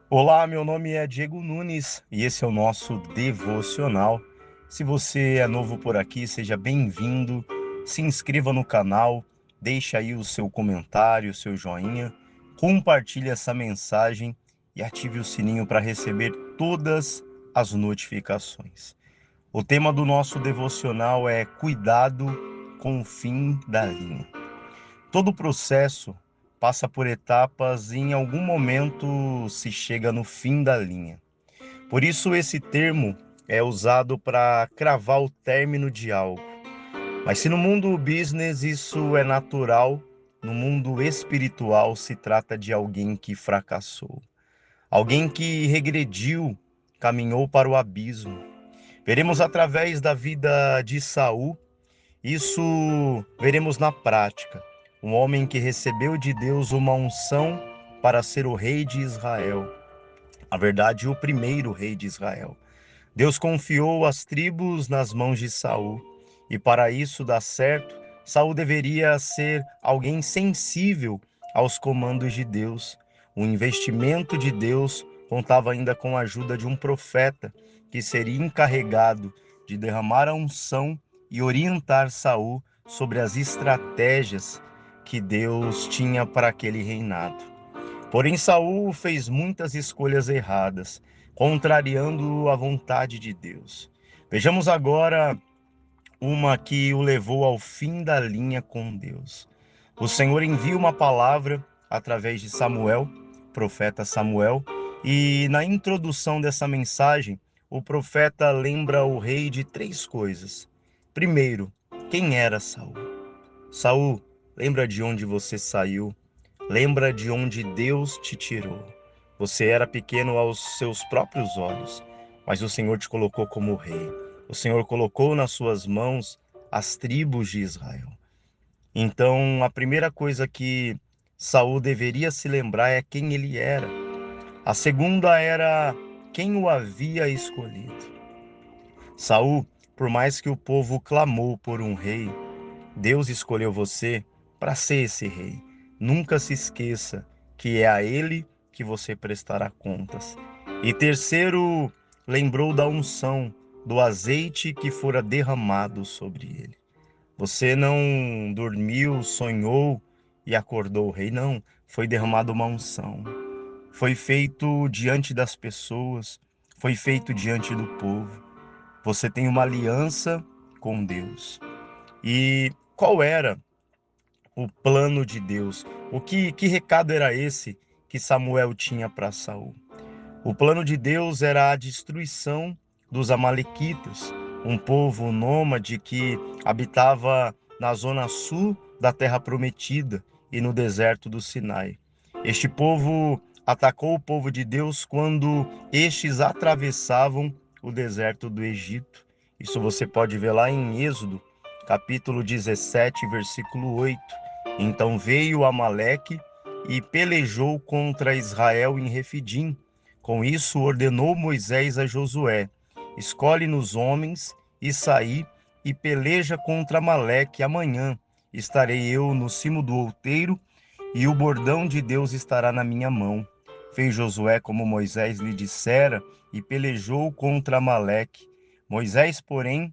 Olá, meu nome é Diego Nunes e esse é o nosso devocional. Se você é novo por aqui, seja bem-vindo. Se inscreva no canal, deixe aí o seu comentário, o seu joinha, compartilhe essa mensagem e ative o sininho para receber todas as notificações. O tema do nosso devocional é cuidado com o fim da linha. Todo processo passa por etapas e em algum momento se chega no fim da linha. Por isso esse termo é usado para cravar o término de algo. Mas se no mundo business isso é natural, no mundo espiritual se trata de alguém que fracassou, alguém que regrediu, caminhou para o abismo. Veremos através da vida de Saul, isso veremos na prática. Um homem que recebeu de Deus uma unção para ser o rei de Israel. Na verdade, o primeiro rei de Israel. Deus confiou as tribos nas mãos de Saul. E para isso dar certo, Saul deveria ser alguém sensível aos comandos de Deus. O investimento de Deus contava ainda com a ajuda de um profeta que seria encarregado de derramar a unção e orientar Saul sobre as estratégias que Deus tinha para aquele reinado. Porém, Saul fez muitas escolhas erradas, contrariando a vontade de Deus. Vejamos agora uma que o levou ao fim da linha com Deus. O Senhor envia uma palavra através de Samuel, profeta Samuel, e na introdução dessa mensagem, o profeta lembra o rei de três coisas. Primeiro, quem era Saul? Saul, lembra de onde você saiu? Lembra de onde Deus te tirou. Você era pequeno aos seus próprios olhos, mas o Senhor te colocou como rei. O Senhor colocou nas suas mãos as tribos de Israel. Então, a primeira coisa que Saul deveria se lembrar é quem ele era. A segunda era quem o havia escolhido. Saul, por mais que o povo clamou por um rei, Deus escolheu você para ser esse rei. Nunca se esqueça que é a ele que você prestará contas. E terceiro, lembrou da unção, do azeite que fora derramado sobre ele. Você não dormiu, sonhou e acordou o rei, não. Foi derramada uma unção. Foi feito diante das pessoas, foi feito diante do povo. Você tem uma aliança com Deus. E qual era o plano de Deus? Que recado era esse que Samuel tinha para Saul? O plano de Deus era a destruição dos amalequitas, um povo nômade que habitava na zona sul da terra prometida e no deserto do Sinai. Este povo atacou o povo de Deus quando estes atravessavam o deserto do Egito. Isso você pode ver lá em Êxodo, capítulo 17, versículo 8. Então veio Amaleque e pelejou contra Israel em Refidim. Com isso ordenou Moisés a Josué: escolhe-nos homens e saí e peleja contra Amaleque amanhã. Estarei eu no cimo do outeiro e o bordão de Deus estará na minha mão. Fez Josué como Moisés lhe dissera e pelejou contra Amaleque. Moisés, porém,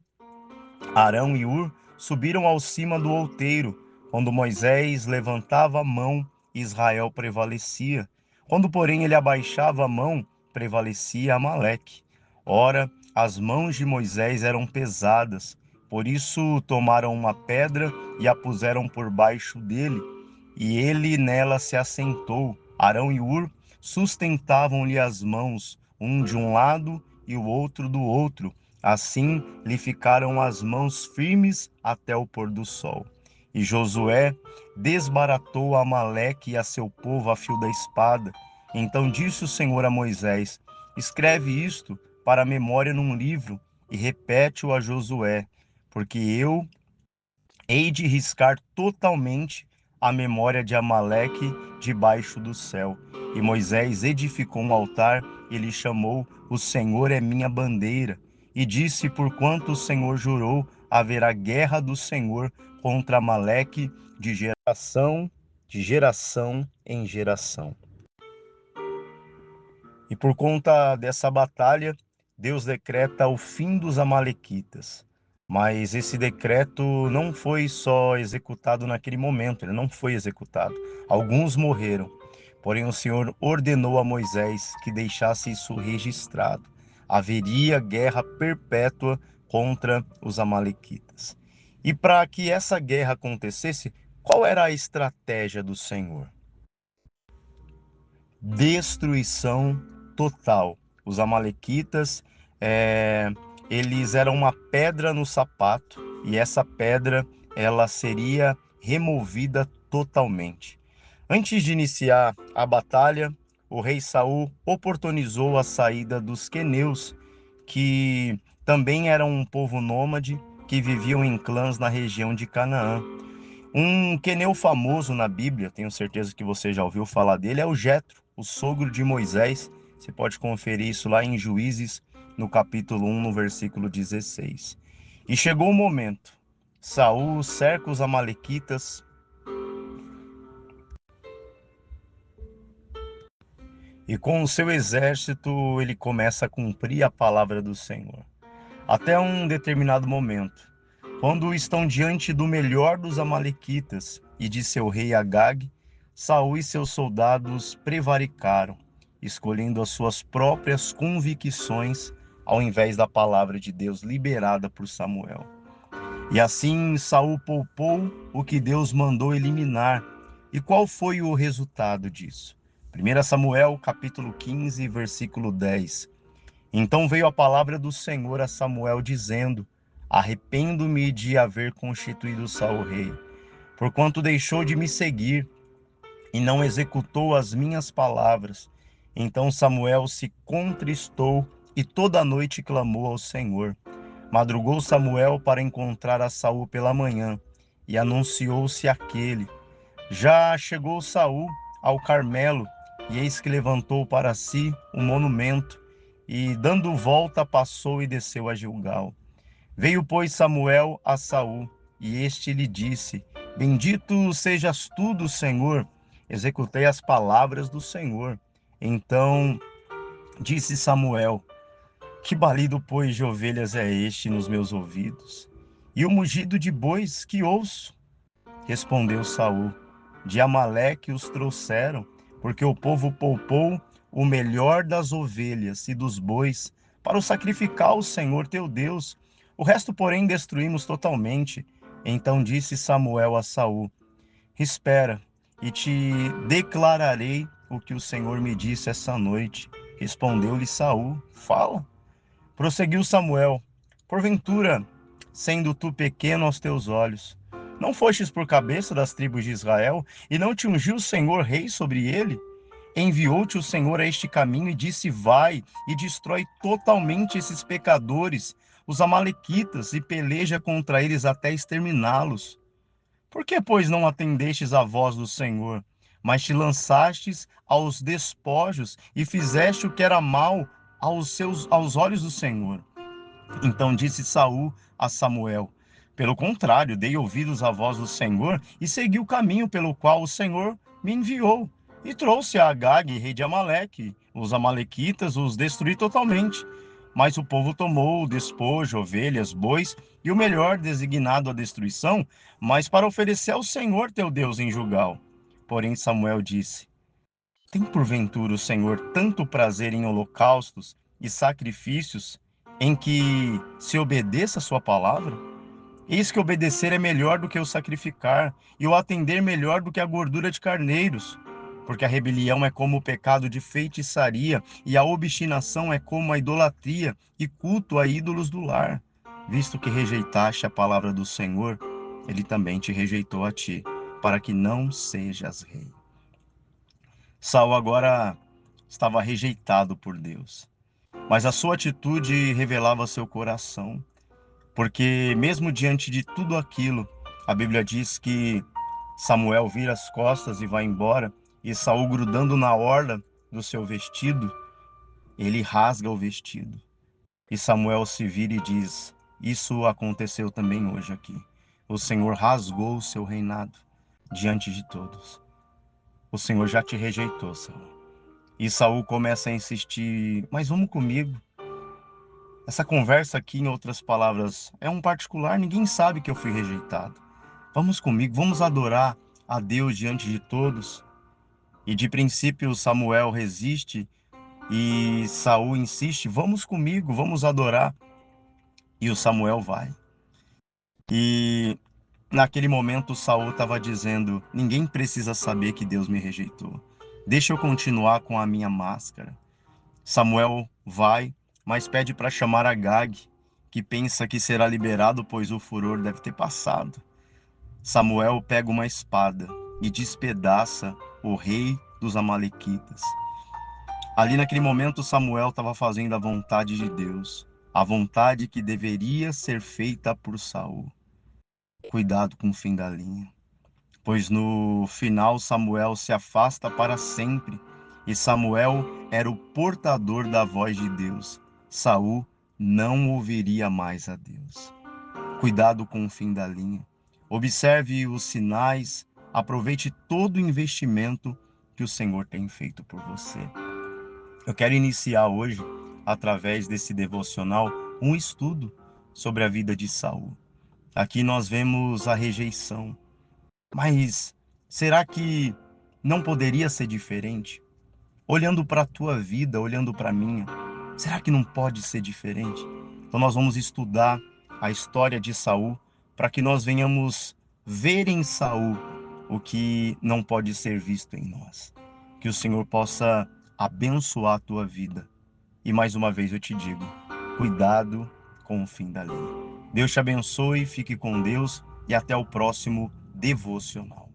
Arão e Hur subiram ao cima do outeiro. Quando Moisés levantava a mão, Israel prevalecia. Quando, porém, ele abaixava a mão, prevalecia Amaleque. Ora, as mãos de Moisés eram pesadas, por isso tomaram uma pedra e a puseram por baixo dele, e ele nela se assentou. Arão e Hur sustentavam-lhe as mãos, um de um lado e o outro do outro. Assim lhe ficaram as mãos firmes até o pôr do sol. E Josué desbaratou Amaleque e a seu povo a fio da espada. Então disse o Senhor a Moisés: escreve isto para a memória num livro e repete-o a Josué, porque eu hei de riscar totalmente a memória de Amaleque debaixo do céu. E Moisés edificou um altar e lhe chamou: o Senhor é minha bandeira. E disse: porquanto o Senhor jurou, haverá guerra do Senhor contra Amaleque de geração em geração. E por conta dessa batalha, Deus decreta o fim dos amalequitas. Mas esse decreto não foi só executado naquele momento, ele não foi executado. Alguns morreram. Porém, o Senhor ordenou a Moisés que deixasse isso registrado. Haveria guerra perpétua contra os amalequitas. E para que essa guerra acontecesse, qual era a estratégia do Senhor? Destruição total. Os amalequitas, eles eram uma pedra no sapato, e essa pedra ela seria removida totalmente. Antes de iniciar a batalha, o rei Saul oportunizou a saída dos queneus, que também eram um povo nômade que viviam em clãs na região de Canaã. Um queneu famoso na Bíblia, tenho certeza que você já ouviu falar dele, é o Jetro, o sogro de Moisés. Você pode conferir isso lá em Juízes, no capítulo 1, no versículo 16. E chegou o momento. Saul cerca os amalequitas e com o seu exército ele começa a cumprir a palavra do Senhor. Até um determinado momento, quando estão diante do melhor dos amalequitas e de seu rei Agag, Saul e seus soldados prevaricaram, escolhendo as suas próprias convicções ao invés da palavra de Deus liberada por Samuel. E assim Saul poupou o que Deus mandou eliminar. E qual foi o resultado disso? 1 Samuel, capítulo 15, versículo 10. Então veio a palavra do Senhor a Samuel dizendo: Arrependo-me de haver constituído Saul rei, porquanto deixou de me seguir e não executou as minhas palavras. Então Samuel se contristou e toda a noite clamou ao Senhor. Madrugou Samuel para encontrar a Saul pela manhã, e anunciou-se aquele: Já chegou Saul ao Carmelo, e eis que levantou para si um monumento, e dando volta passou e desceu a Gilgal. Veio, pois, Samuel a Saul, e este lhe disse: Bendito sejas tu do Senhor, executei as palavras do Senhor. Então disse Samuel: Que balido, pois, de ovelhas é este nos meus ouvidos? E o mugido de bois que ouço? Respondeu Saul: De Amaleque os trouxeram, porque o povo poupou o melhor das ovelhas e dos bois para o sacrificar ao Senhor teu Deus. O resto, porém, destruímos totalmente. Então disse Samuel a Saul: Espera, e te declararei o que o Senhor me disse essa noite. Respondeu-lhe Saul: Fala. Prosseguiu Samuel: Porventura, sendo tu pequeno aos teus olhos, não fostes por cabeça das tribos de Israel, e não te ungiu o Senhor rei sobre ele? Enviou-te o Senhor a este caminho e disse: Vai e destrói totalmente esses pecadores, os amalequitas, e peleja contra eles até exterminá-los. Por que, pois, não atendestes à voz do Senhor, mas te lançastes aos despojos e fizeste o que era mal aos olhos do Senhor? Então disse Saul a Samuel: Pelo contrário, dei ouvidos à voz do Senhor e segui o caminho pelo qual o Senhor me enviou. E trouxe a Agag, rei de Amaleque. Os amalequitas os destruí totalmente. Mas o povo tomou o despojo, ovelhas, bois e o melhor designado à destruição, mas para oferecer ao Senhor teu Deus em Gilgal. Porém Samuel disse: Tem porventura o Senhor tanto prazer em holocaustos e sacrifícios, em que se obedeça a sua palavra? Eis que obedecer é melhor do que o sacrificar, e o atender melhor do que a gordura de carneiros. Porque a rebelião é como o pecado de feitiçaria, e a obstinação é como a idolatria e culto a ídolos do lar. Visto que rejeitaste a palavra do Senhor, ele também te rejeitou a ti, para que não sejas rei. Saul agora estava rejeitado por Deus, mas a sua atitude revelava seu coração, porque mesmo diante de tudo aquilo, a Bíblia diz que Samuel vira as costas e vai embora, e Saul, grudando na orla do seu vestido, ele rasga o vestido. E Samuel se vira e diz: Isso aconteceu também hoje aqui. O Senhor rasgou o seu reinado diante de todos. O Senhor já te rejeitou, Saul. E Saul começa a insistir: mas vamos comigo. Essa conversa aqui, em outras palavras, é um particular, ninguém sabe que eu fui rejeitado. Vamos comigo, vamos adorar a Deus diante de todos. E de princípio Samuel resiste e Saul insiste: vamos comigo, vamos adorar. E o Samuel vai. E naquele momento Saul estava dizendo: ninguém precisa saber que Deus me rejeitou. Deixa eu continuar com a minha máscara. Samuel vai, mas pede para chamar Agag, que pensa que será liberado, pois o furor deve ter passado. Samuel pega uma espada e despedaça o rei dos Amalequitas. Ali naquele momento, Samuel estava fazendo a vontade de Deus, a vontade que deveria ser feita por Saul. Cuidado com o fim da linha, pois no final Samuel se afasta para sempre, e Samuel era o portador da voz de Deus. Saul não ouviria mais a Deus. Cuidado com o fim da linha. Observe os sinais, aproveite todo o investimento que o Senhor tem feito por você. Eu quero iniciar hoje, através desse devocional, um estudo sobre a vida de Saul. Aqui nós vemos a rejeição, mas será que não poderia ser diferente? Olhando para a tua vida, olhando para a minha, será que não pode ser diferente? Então nós vamos estudar a história de Saul para que nós venhamos ver em Saul o que não pode ser visto em nós. Que o Senhor possa abençoar a tua vida. E mais uma vez eu te digo, cuidado com o fim da linha. Deus te abençoe, fique com Deus e até o próximo devocional.